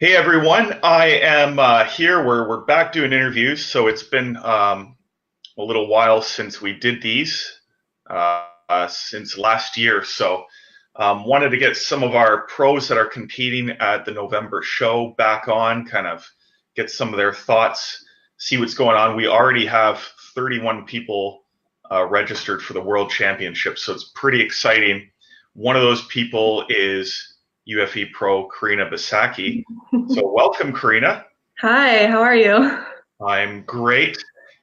Hey everyone, I am here. We're back doing interviews, so it's been a little while since we did these, since last year. So wanted to get some of our pros that are competing at the November show back on, kind of get some of their thoughts, see what's going on. We already have 31 people registered for the World Championships, so it's pretty exciting. One of those people is UFE Pro Karina Basacchi. So welcome, Karina. Hi, how are you? I'm great.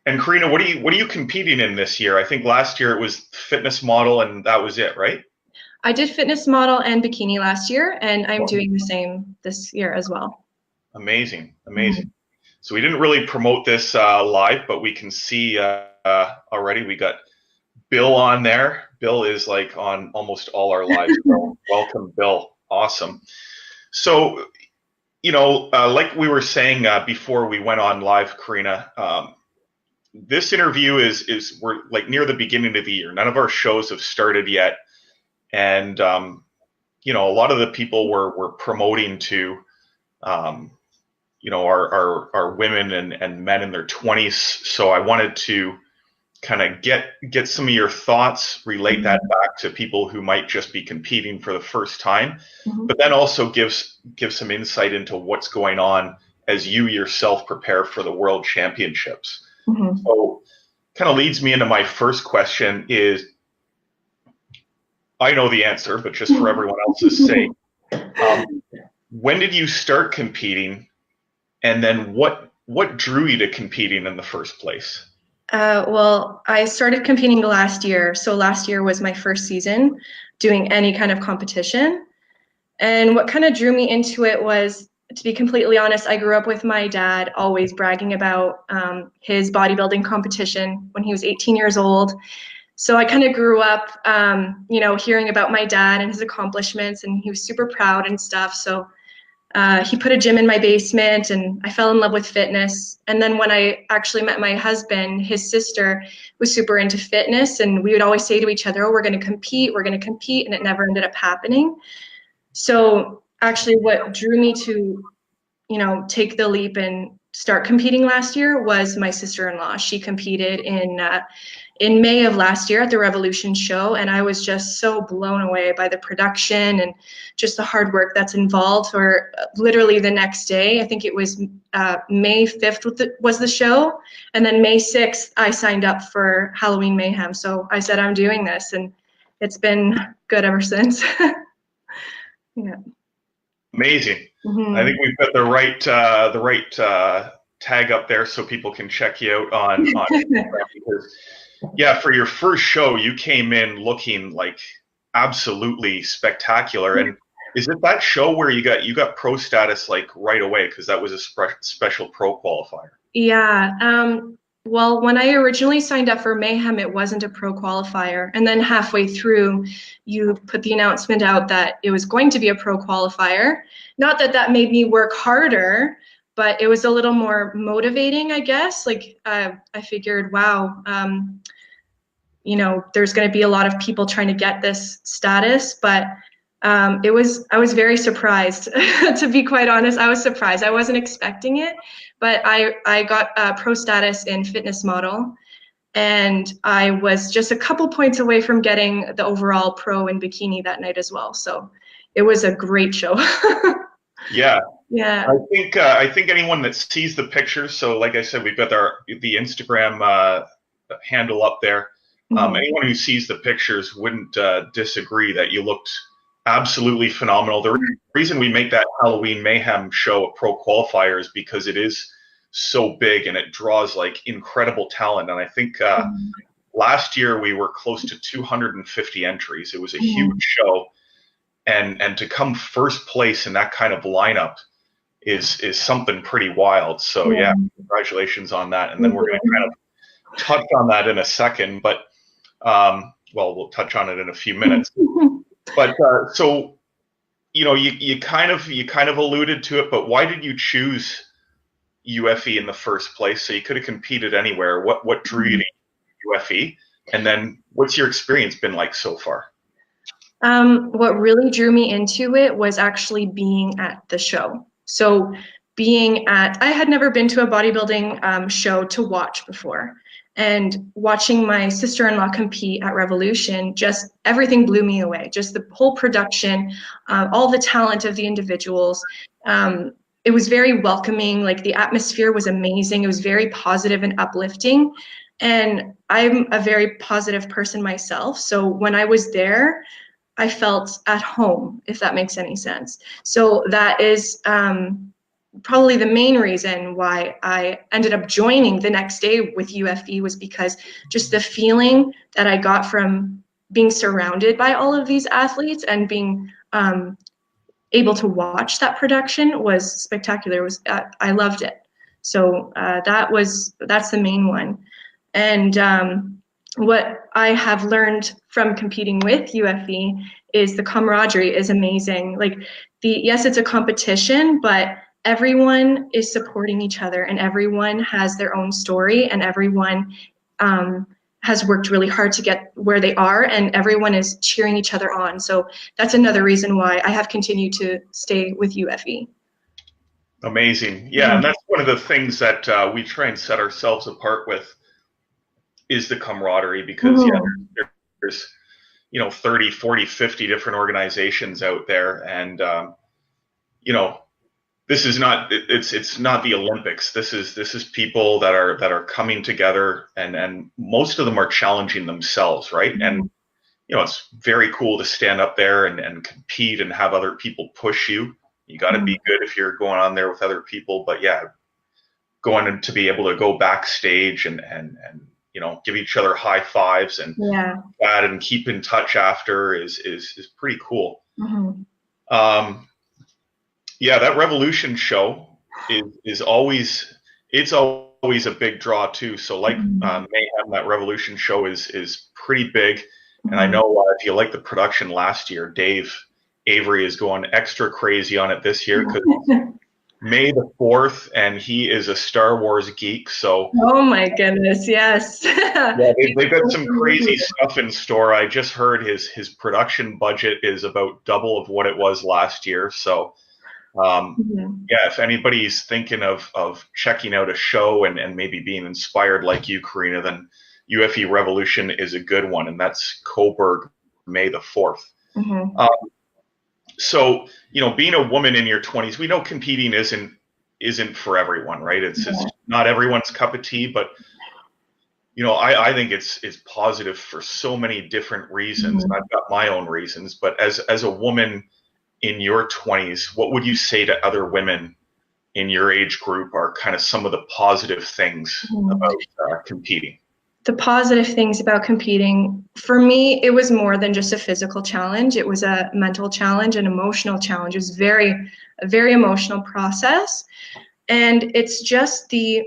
And Karina, what are you competing in this year? I think last year it was fitness model and that was it, right? I did fitness model and bikini last year, and I'm doing the same this year as well. Amazing, amazing. Mhm. So we didn't really promote this live, but we can see already we got Bill on there. Bill is like on almost all our lives. So welcome, Bill. Awesome. So, like we were saying before we went on live, Karina, this interview is we're like near the beginning of the year. None of our shows have started yet, and a lot of the people we're promoting to, um, are women and men in their 20s. So I wanted to kind of get some of your thoughts, relate that Mhm. back to people who might just be competing for the first time, Mhm. but then also give some insight into what's going on as you yourself prepare for the World Championships. Mhm. So kind of leads me into my first question is, I know the answer, but just for everyone else's sake, um, when did you start competing, and then what drew you to competing in the first place? Well, I started competing last year. So last year was my first season doing any kind of competition. And what kind of drew me into it was, to be completely honest, I grew up with my dad always bragging about his bodybuilding competition when he was 18 years old. So I kind of grew up, hearing about my dad and his accomplishments, and he was super proud and stuff. So he put a gym in my basement, and I fell in love with fitness. And then when I actually met my husband, his sister was super into fitness, and we would always say to each other, "Oh, we're going to compete," and it never ended up happening. So actually, what drew me to take the leap and start competing last year was my sister-in-law. She competed in May of last year at the Revolution show, and I was just so blown away by the production and just the hard work that's involved. For literally the next day, I think it was May 5th was the show, and then May 6th I signed up for Halloween Mayhem. So I said I'm doing this, and it's been good ever since. Yeah. Amazing. I think Hmm. we've got the right tag up there so people can check you out on Instagram because yeah, for your first show you came in looking like absolutely spectacular. And is it that show where you got pro status like right away because that was a special pro qualifier? Yeah. Well, when I originally signed up for Mayhem, it wasn't a pro qualifier. And then halfway through, you put the announcement out that it was going to be a pro qualifier. Not that that made me work harder, but it was a little more motivating, I guess. Like, I figured, wow, there's going to be a lot of people trying to get this status, but I was very surprised. To be quite honest, I was surprised. I wasn't expecting it, but I got pro status in fitness model, and I was just a couple points away from getting the overall pro in bikini that night as well. So it was a great show. Yeah, Yeah. I think anyone that sees the pictures. So like I said, we've got the Instagram handle up there. Mhm. Anyone who sees the pictures wouldn't disagree that you looked absolutely phenomenal. The reason we make that Halloween Mayhem show a pro qualifier is because it is so big and it draws like incredible talent. And I think last year we were close to 250 entries. It was a huge Mhm. show, and to come first place in that kind of lineup is something pretty wild. So yeah, Yeah. congratulations on that. And then Thank we're going to kind you. of touch on that in a second, but well, we'll touch on it in a few minutes. But so you kind of alluded to it, but why did you choose UFE in the first place? So you could have competed anywhere. What drew you to UFE? And then what's your experience been like so far? What really drew me into it was actually being at the show. So I had never been to a bodybuilding show to watch before. And watching my sister-in-law compete at Revolution, just everything blew me away. Just the whole production, all the talent of the individuals. It was very welcoming. Like the atmosphere was amazing. It was very positive and uplifting. And I'm a very positive person myself. So when I was there, I felt at home, if that makes any sense. So that is probably the main reason why I ended up joining the next day with UFE, was because just the feeling that I got from being surrounded by all of these athletes and being able to watch that production was spectacular. I loved it. So that's the main one. And what I have learned from competing with UFE is the camaraderie is amazing. Like yes, it's a competition, but everyone is supporting each other, and everyone has their own story, and everyone has worked really hard to get where they are, and everyone is cheering each other on. So that's another reason why I have continued to stay with UFE. Amazing. Yeah, and that's one of the things that we try and set ourselves apart with, is the camaraderie, because there's 30, 40, 50 different organizations out there, and this is not it's not the Olympics. This is people that are coming together, and most of them are challenging themselves, right? And it's very cool to stand up there and compete and have other people push you. You got to be good if you're going on there with other people, but yeah, going to be able to go backstage and give each other high fives and chat and keep in touch after is pretty cool. Yeah, that Revolution show is always a big draw too. So like Mayhem, that Revolution show is pretty big. And I know if you like the production last year, Dave Avery is going extra crazy on it this year, because May the 4th, and he is a Star Wars geek. So oh my goodness, yes. Yeah, they've got some crazy stuff in store. I just heard his production budget is about double of what it was last year. So yeah, if anybody's thinking of checking out a show and maybe being inspired like you, Karina, then UFE Revolution is a good one, and that's Coburg, May the 4th. So, being a woman in your 20s, we know competing isn't for everyone, right? It's not everyone's cup of tea, but I think it's positive for so many different reasons. And I've got my own reasons, but as a woman in your 20s, what would you say to other women in your age group are kind of some of the positive things about competing? The positive things about competing, for me, it was more than just a physical challenge. It was a mental challenge, an emotional challenge. It was a very emotional process. And it's just the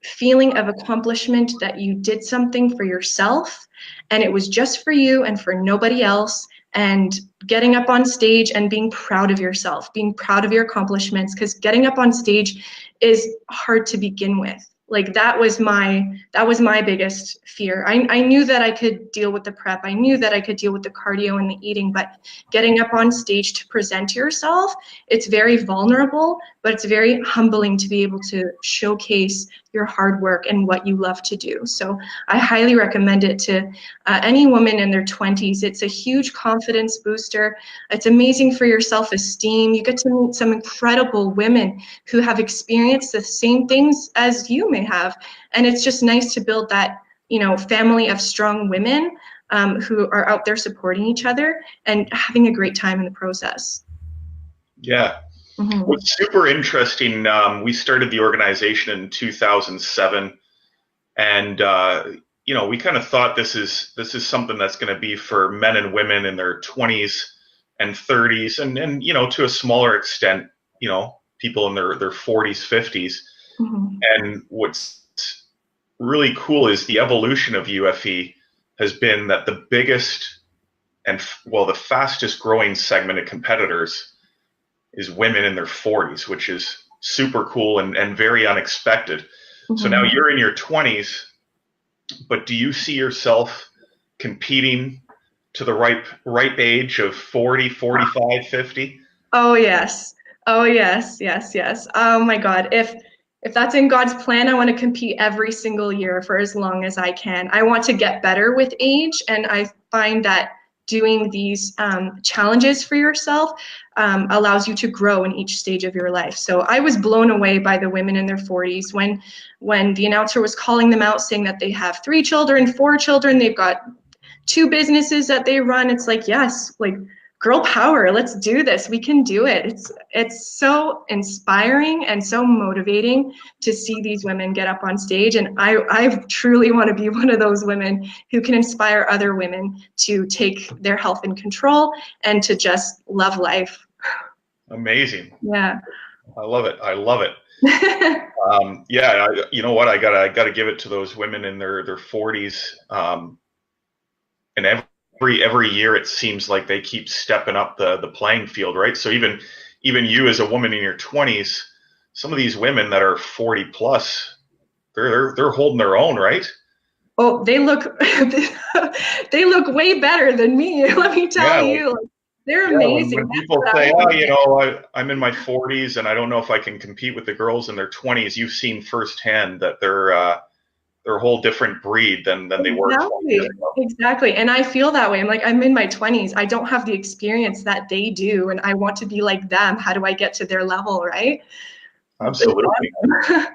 feeling of accomplishment that you did something for yourself, and it was just for you and for nobody else. And getting up on stage and being proud of yourself, being proud of your accomplishments, because getting up on stage is hard to begin with. Like that was my biggest fear. I knew that I could deal with the prep. I knew that I could deal with the cardio and the eating, but getting up on stage to present yourself, it's very vulnerable, but it's very humbling to be able to showcase your hard work and what you love to do. So I highly recommend it to any woman in their 20s. It's a huge confidence booster. It's amazing for your self-esteem. You get to meet some incredible women who have experienced the same things as you may have. And it's just nice to build that, family of strong women who are out there supporting each other and having a great time in the process. Yeah. What's super interesting, we started the organization in 2007, and we kind of thought this is something that's going to be for men and women in their 20s and 30s, and to a smaller extent, people in their 40s, 50s. And what's really cool is the evolution of UFE has been that the biggest and the fastest growing segment of competitors is women in their 40s, which is super cool and very unexpected. So now you're in your 20s, but do you see yourself competing to the ripe age of 40, 45, 50? Oh, yes. Oh yes, yes, yes. Oh my God. If that's in God's plan, I want to compete every single year for as long as I can. I want to get better with age, and I find that doing these challenges for yourself allows you to grow in each stage of your life. So I was blown away by the women in their 40s when the announcer was calling them out, saying that they have 3 children, 4 children, they've got 2 businesses that they run. It's like, yes, like girl power, let's do this, we can do it. It's so inspiring and so motivating to see these women get up on stage, and I truly want to be one of those women who can inspire other women to take their health in control and to just love life. Amazing. Yeah. I love it. I love it. Yeah, you know what? I gotta give it to those women in their 40s. And every year it seems like they keep stepping up the playing field, right? So even you as a woman in your 20s, some of these women that are 40 plus, they're holding their own, right? Oh, they look they look way better than me. Let me tell Yeah, you, they're yeah. amazing. When That's people what I say, want "Oh, to you be. know, I'm in my 40s and I don't know if I can compete with the girls in their 20s," you've seen firsthand that they're a whole different breed than they were 20 years Exactly, ago. exactly. And I feel that way. I'm like, I'm in my 20s. I don't have the experience that they do, and I want to be like them. How do I get to their level, right? It's Absolutely. awesome.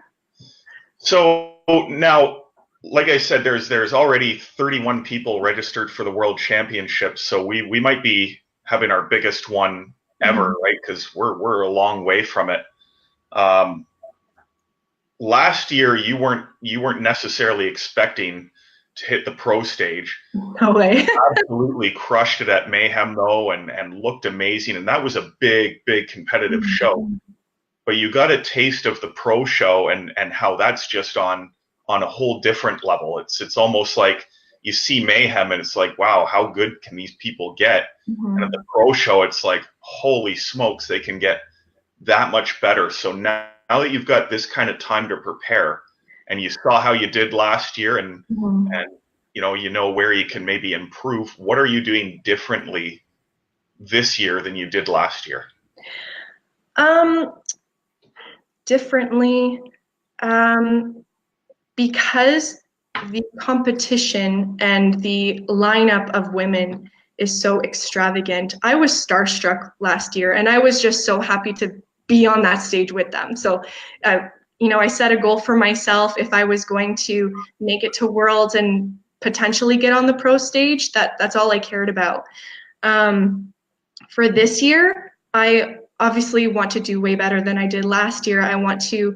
So now, like I said, there's already 31 people registered for the World Championships. So we might be having our biggest one ever, Mhm. right? Because we're a long way from it. Um, Last year, you weren't necessarily expecting to hit the pro stage. No way. Absolutely crushed it at Mayhem though, and looked amazing. And that was a big competitive show. Mhm. But you got a taste of the pro show and how that's just on a whole different level. It's almost like you see Mayhem and it's like, wow, how good can these people get? And at the Mhm. pro show, it's like, holy smokes, they can get that much better. So now that you've got this kind of time to prepare, and you saw how you did last year, Mhm. and you know where you can maybe improve. What are you doing differently this year than you did last year? Um, Differently, um, because the competition and the lineup of women is so extravagant. I was starstruck last year, and I was just so happy to be on that stage with them. So, uh, I set a goal for myself. If I was going to make it to Worlds and potentially get on the pro stage, that's all I cared about. Um, for this year, I obviously want to do way better than I did last year. I want to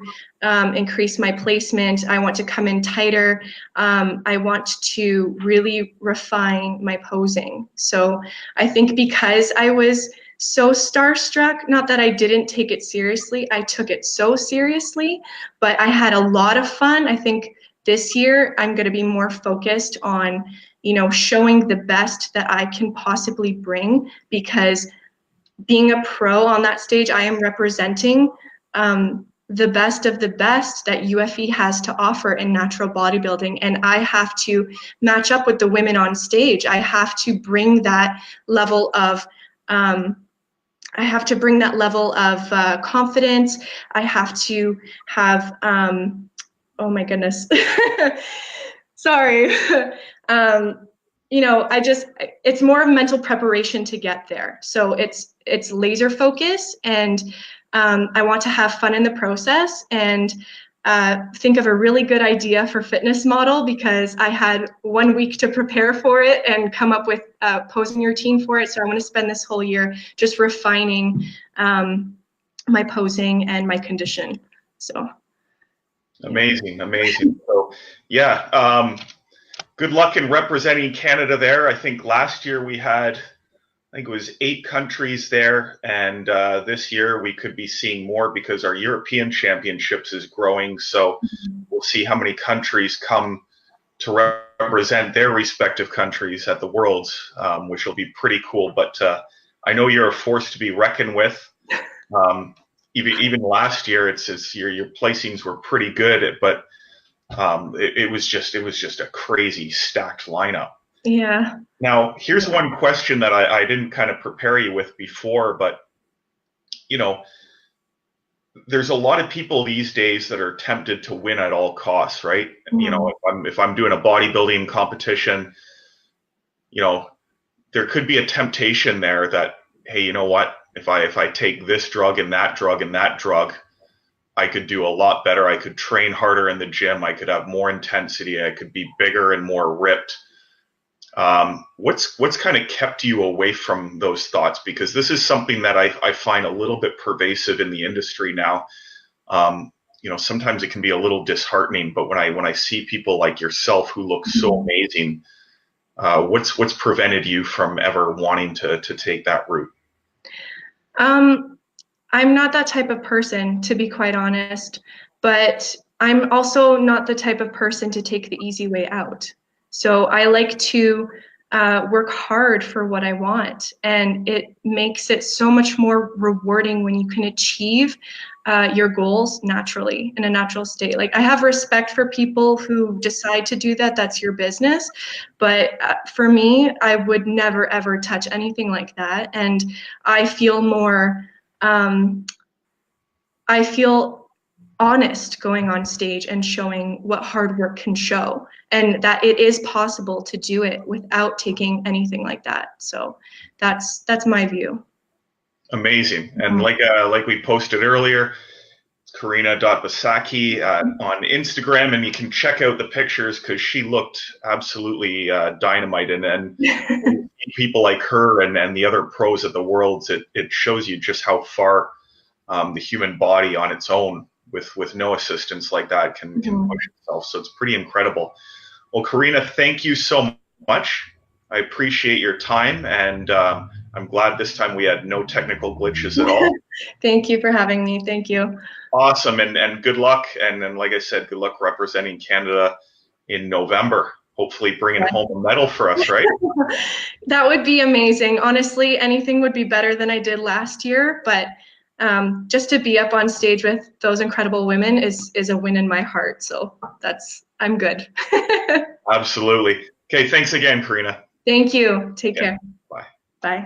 increase my placement. I want to come in tighter. I want to really refine my posing. So I think because I was so starstruck, not that I didn't take it seriously, I took it so seriously, but I had a lot of fun. I think this year I'm going to be more focused on showing the best that I can possibly bring, because being a pro on that stage, I am representing the best of the best that UFE has to offer in natural bodybuilding. And I have to match up with the women on stage. I have to bring that level of confidence. I have to have, oh my goodness, sorry. um, it's more of mental preparation to get there. So it's laser focus, and I want to have fun in the process, and think of a really good idea for fitness model, because I had 1 week to prepare for it and come up with a posing routine for it. So I want to spend this whole year just refining my posing and my condition. So yeah. Amazing. So yeah, good luck in representing Canada there. I think last year we had, I think it was 8 countries there, and this year we could be seeing more because our European Championships is growing. So we'll see how many countries come to represent their respective countries at the Worlds, which will be pretty cool. But I know you're a force to be reckoned with. Um, even last year, it's your placings were pretty good, but it was just a crazy stacked lineup. Yeah. Now, here's one question that I didn't kind of prepare you with before, but you know, there's a lot of people these days that are tempted to win at all costs, right? You know, if I'm doing a bodybuilding competition, you know, there could be a temptation there that, hey, you know what? If I take this drug and that drug and that drug, I could do a lot better. I could train harder in the gym. I could have more intensity. I could be bigger and more ripped. What's kind of kept you away from those thoughts? Because this is something that I find a little bit pervasive in the industry now. You know, sometimes it can be a little disheartening, but when I see people like yourself who look so amazing, what's prevented you from ever wanting to take that route? I'm not that type of person, to be quite honest, but I'm also not the type of person to take the easy way out. So I like to work hard for what I want, and it makes it so much more rewarding when you can achieve your goals naturally, in a natural state. Like, I have respect for people who decide to do that. That's your business. But for me, I would never, ever touch anything like that. And I feel more, I feel honest going on stage and showing what hard work can show, and that it is possible to do it without taking anything like that. So that's my view. Amazing. And like we posted earlier, Karina.Basacchi on Instagram, and you can check out the pictures because she looked absolutely dynamite. And people like her and the other pros at the Worlds, it shows you just how far the human body on its own, with no assistance like that, can push itself. So it's pretty incredible. Well, Karina, thank you so much. I appreciate your time, and I'm glad this time we had no technical glitches at all. Thank you for having me. Thank you. Awesome, and good luck. And then, like I said, good luck representing Canada in November. Hopefully bringing home a medal for us, right? That would be amazing. Honestly, anything would be better than I did last year, but just to be up on stage with those incredible women is a win in my heart. So I'm good. Absolutely. Okay, thanks again, Karina. Thank you. Take care. Bye. Bye.